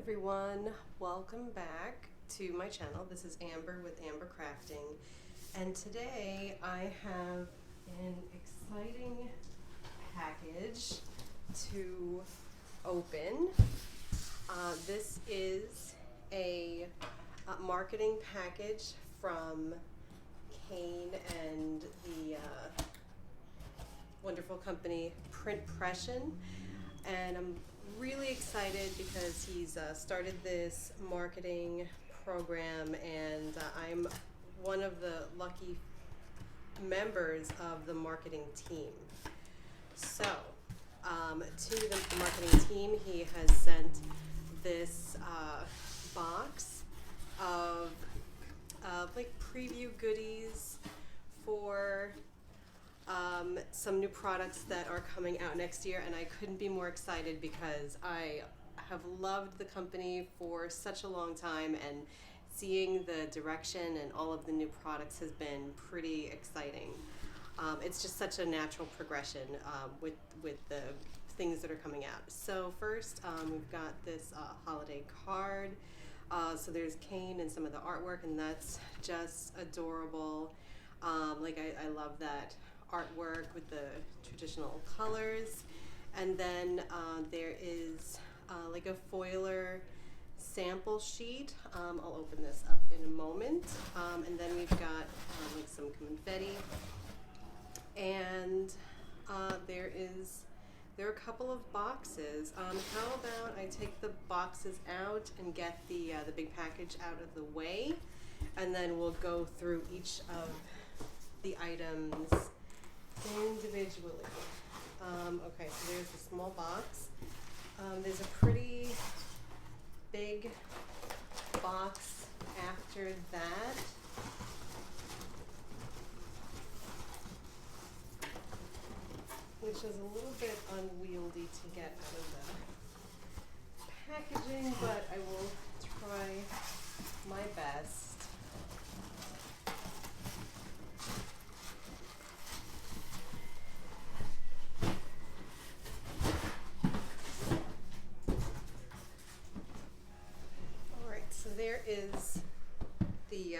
everyone, welcome back to my channel. This is Amber with Amber Crafting, and today I have an exciting package to open. This is a marketing package from Cain and the wonderful company PrintPression, and I'm really excited because he's started this marketing program, and I'm one of the lucky members of the marketing team. So to the marketing team, he has sent this box of like preview goodies for some new products that are coming out next year, and I couldn't be more excited because I have loved the company for such a long time, and seeing the direction and all of the new products has been pretty exciting. It's just such a natural progression with the things that are coming out. So first, we've got this holiday card. So there's Cain and some of the artwork, and that's just adorable. I love that artwork with the traditional colors. And then there is like a foiler sample sheet. I'll open this up in a moment. And then we've got like some confetti, and there are a couple of boxes. How about I take the boxes out and get the big package out of the way, and then we'll go through each of the items individually. Okay, so there's a small box. There's a pretty big box after that. Which is a little bit unwieldy to get out of the packaging, but I will try my best. Alright, so there is the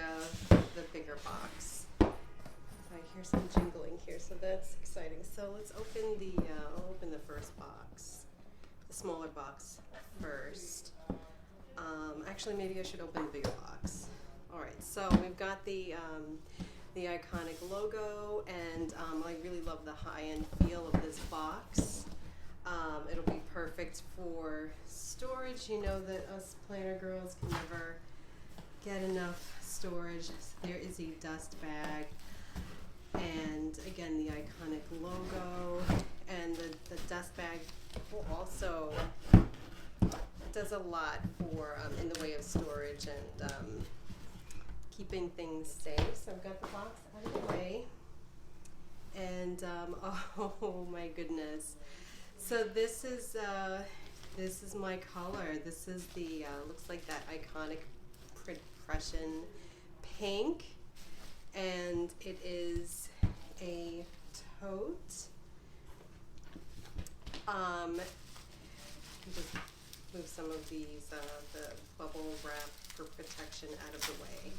bigger box. I hear some jingling here, so that's exciting. So let's open I'll open the first box, the smaller box first. Actually, maybe I should open the bigger box. All right, so we've got the iconic logo, and I really love the high-end feel of this box. It'll be perfect for storage. You know that us planner girls can never get enough storage. So there is a dust bag, and again the iconic logo, and the dust bag will also does a lot for in the way of storage and keeping things safe. So I've got the box out of the way, and oh my goodness, so this is my color. This is the looks like that iconic PrintPression pink, and it is a tote. Just move some of these the bubble wrap for protection out of the way.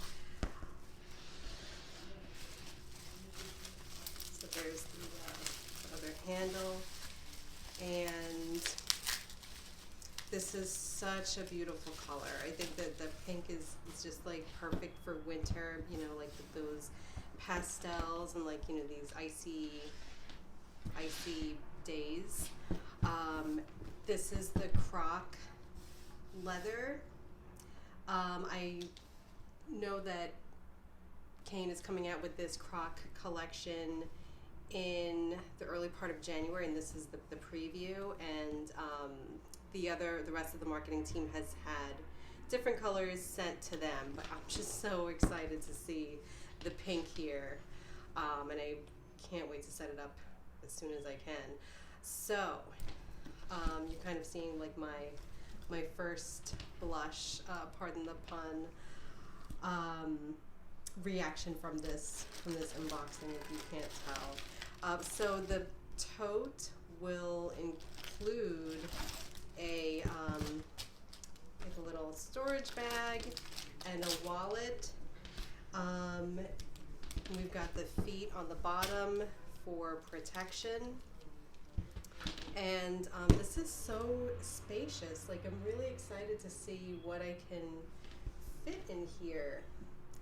So there's the other handle, and this is such a beautiful color. I think that the pink is just like perfect for winter, you know, like those pastels and, like, you know, these icy days. This is the Croc leather. I know that Cain is coming out with this Croc collection in the early part of January, and this is the preview, and the rest of the marketing team has had different colors sent to them, but I'm just so excited to see the pink here, and I can't wait to set it up as soon as I can. So you're kind of seeing like my first blush, pardon the pun, reaction from this unboxing, if you can't tell. So the tote will include a small storage bag and a wallet. We've got the feet on the bottom for protection. And this is so spacious. Like, I'm really excited to see what I can fit in here.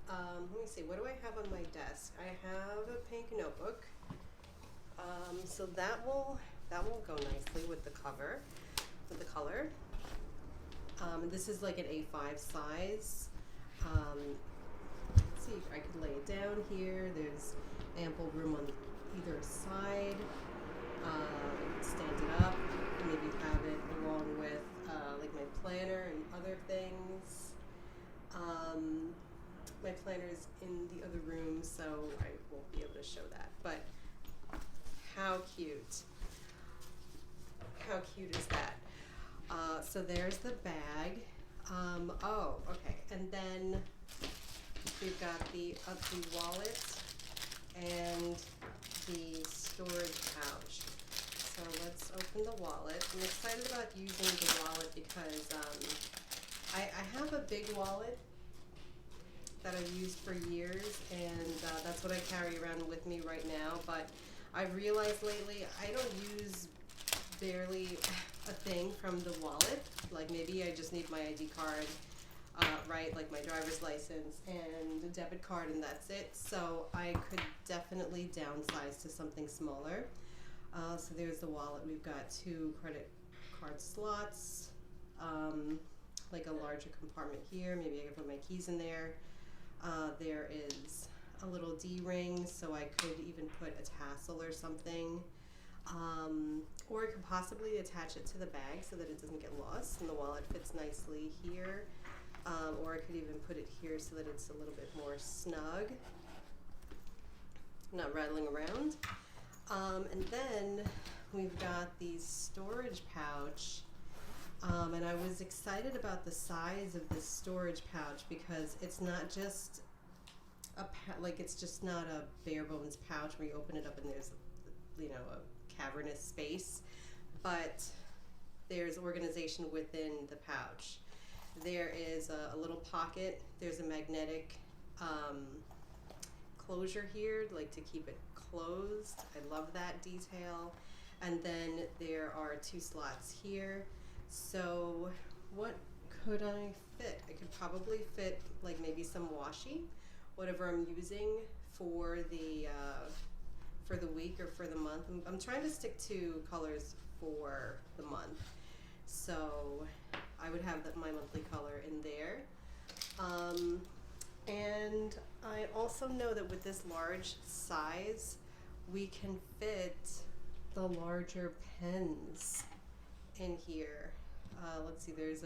Let me see, what do I have on my desk? I have a pink notebook. So that will go nicely with the cover, with the color. This is like an A5 size. Let's see if I could lay it down here. There's ample room on either side. Stand it up, maybe have it along with like my planner and other things. My planner is in the other room, so I won't be able to show that, but how cute. How cute is that? So there's the bag. Oh, okay, and then we've got the wallet and the storage pouch. So let's open the wallet. I'm excited about using the wallet because I have a big wallet that I've used for years, and that's what I carry around with me right now. But I've realized lately I don't use barely a thing from the wallet. Like, maybe I just need my ID card, right, like my driver's license and a debit card, and that's it. So I could definitely downsize to something smaller. So there's the wallet. We've got 2 credit card slots, like a larger compartment here. Maybe I can put my keys in there. There is a little D-ring, so I could even put a tassel or something. Or I could possibly attach it to the bag so that it doesn't get lost and the wallet fits nicely here. Or I could even put it here so that it's a little bit more snug, not rattling around. And then we've got the storage pouch. And I was excited about the size of this storage pouch because it's not just it's just not a bare bones pouch where you open it up and there's, you know, a cavernous space, but there's organization within the pouch. There is a little pocket. There's a magnetic closure here, like to keep it closed. I love that detail. And then there are 2 slots here. So what could I fit? I could probably fit like maybe some washi, whatever I'm using for the week or for the month. I'm trying to stick to colors for the month. So I would have my monthly color in there. And I also know that with this large size, we can fit the larger pens in here. Let's see, this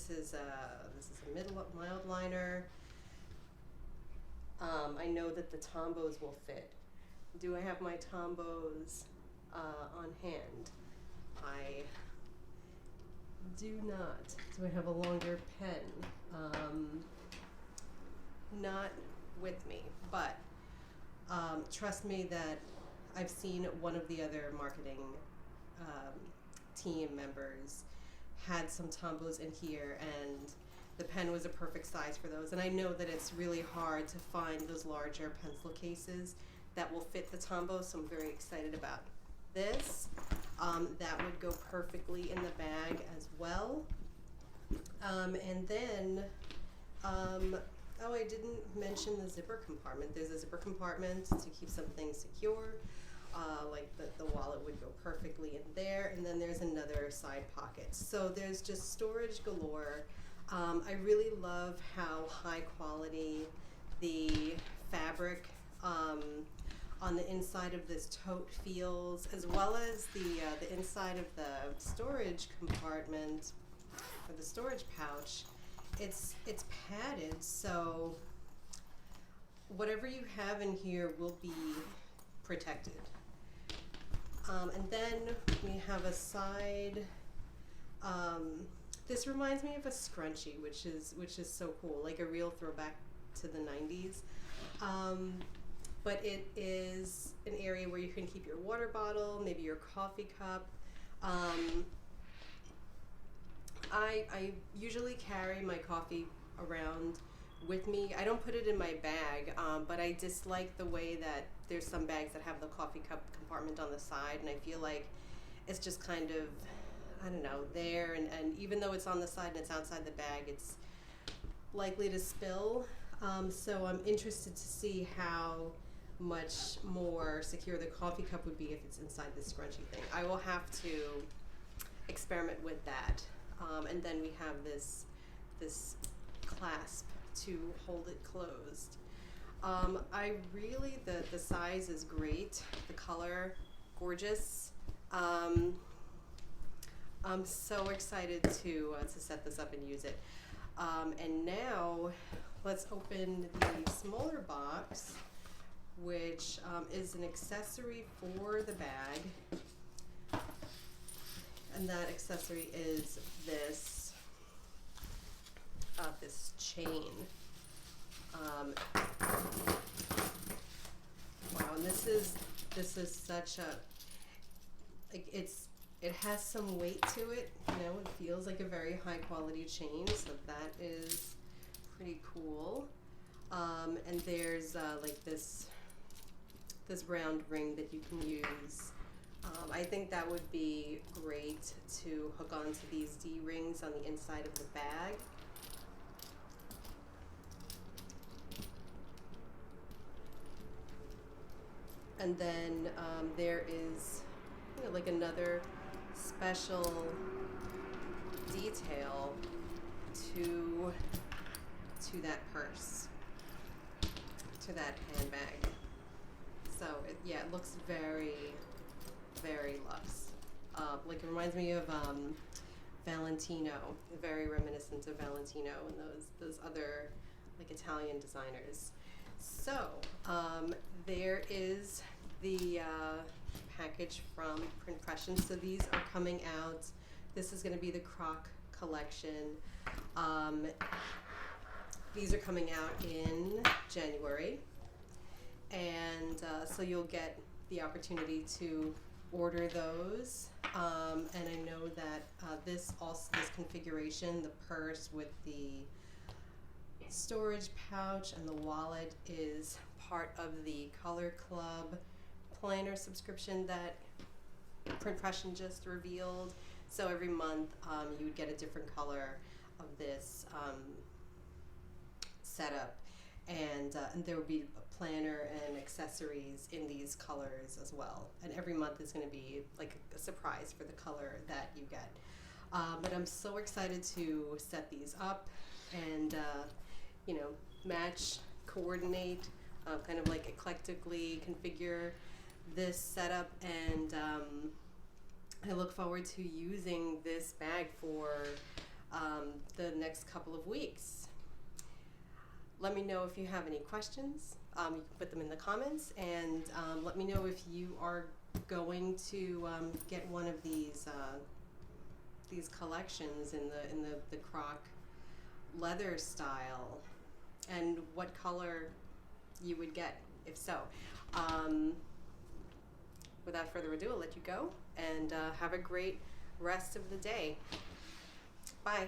is a mild liner. I know that the Tombos will fit. Do I have my Tombos on hand? I do not. Do I have a longer pen? Not with me, but trust me that I've seen one of the other marketing team members had some Tombos in here, and the pen was a perfect size for those. And I know that it's really hard to find those larger pencil cases that will fit the Tombow, so I'm very excited about this. That would go perfectly in the bag as well. And then, oh, I didn't mention the zipper compartment. There's a zipper compartment to keep something secure. Like the wallet would go perfectly in there, and then there's another side pocket. So there's just storage galore. I really love how high quality the fabric on the inside of this tote feels, as well as the inside of the storage compartment or the storage pouch. It's padded, so whatever you have in here will be protected. And then we have a side. This reminds me of a scrunchie, which is so cool, like a real throwback to the 90s. But it is an area where you can keep your water bottle, maybe your coffee cup. I usually carry my coffee around with me. I don't put it in my bag, but I dislike the way that there's some bags that have the coffee cup compartment on the side, and I feel like it's just kind of, I don't know, there, and even though it's on the side and it's outside the bag, it's likely to spill. So I'm interested to see how much more secure the coffee cup would be if it's inside this scrunchy thing. I will have to experiment with that. And then we have this clasp to hold it closed. I really, the size is great, the color, gorgeous. I'm so excited to set this up and use it. And now let's open the smaller box, which is an accessory for the bag. And that accessory is this chain. Wow, and this is such a, like, it has some weight to it. You know, it feels like a very high quality chain, so that is pretty cool. And there's like this round ring that you can use. I think that would be great to hook onto these D-rings on the inside of the bag. And then there is, you know, like another special detail to that purse, to that handbag. So yeah, it looks very, very luxe. Like, it reminds me of Valentino, very reminiscent of Valentino and those other like Italian designers. So there is the package from PrintPression. So these are coming out. This is going to be the Croc collection. These are coming out in January, and so you'll get the opportunity to order those. And I know that this configuration, the purse with the storage pouch and the wallet, is part of the Color Club planner subscription that PrintPression just revealed. So every month you would get a different color of this setup, and there would be a planner and accessories in these colors as well. And every month is going to be like a surprise for the color that you get. But I'm so excited to set these up and you know, match, coordinate, kind of like eclectically configure this setup, and I look forward to using this bag for the next couple of weeks. Let me know if you have any questions. You can put them in the comments, and let me know if you are going to get one of these collections in the Croc leather style, and what color you would get if so. Without further ado, I'll let you go, and have a great rest of the day. Bye.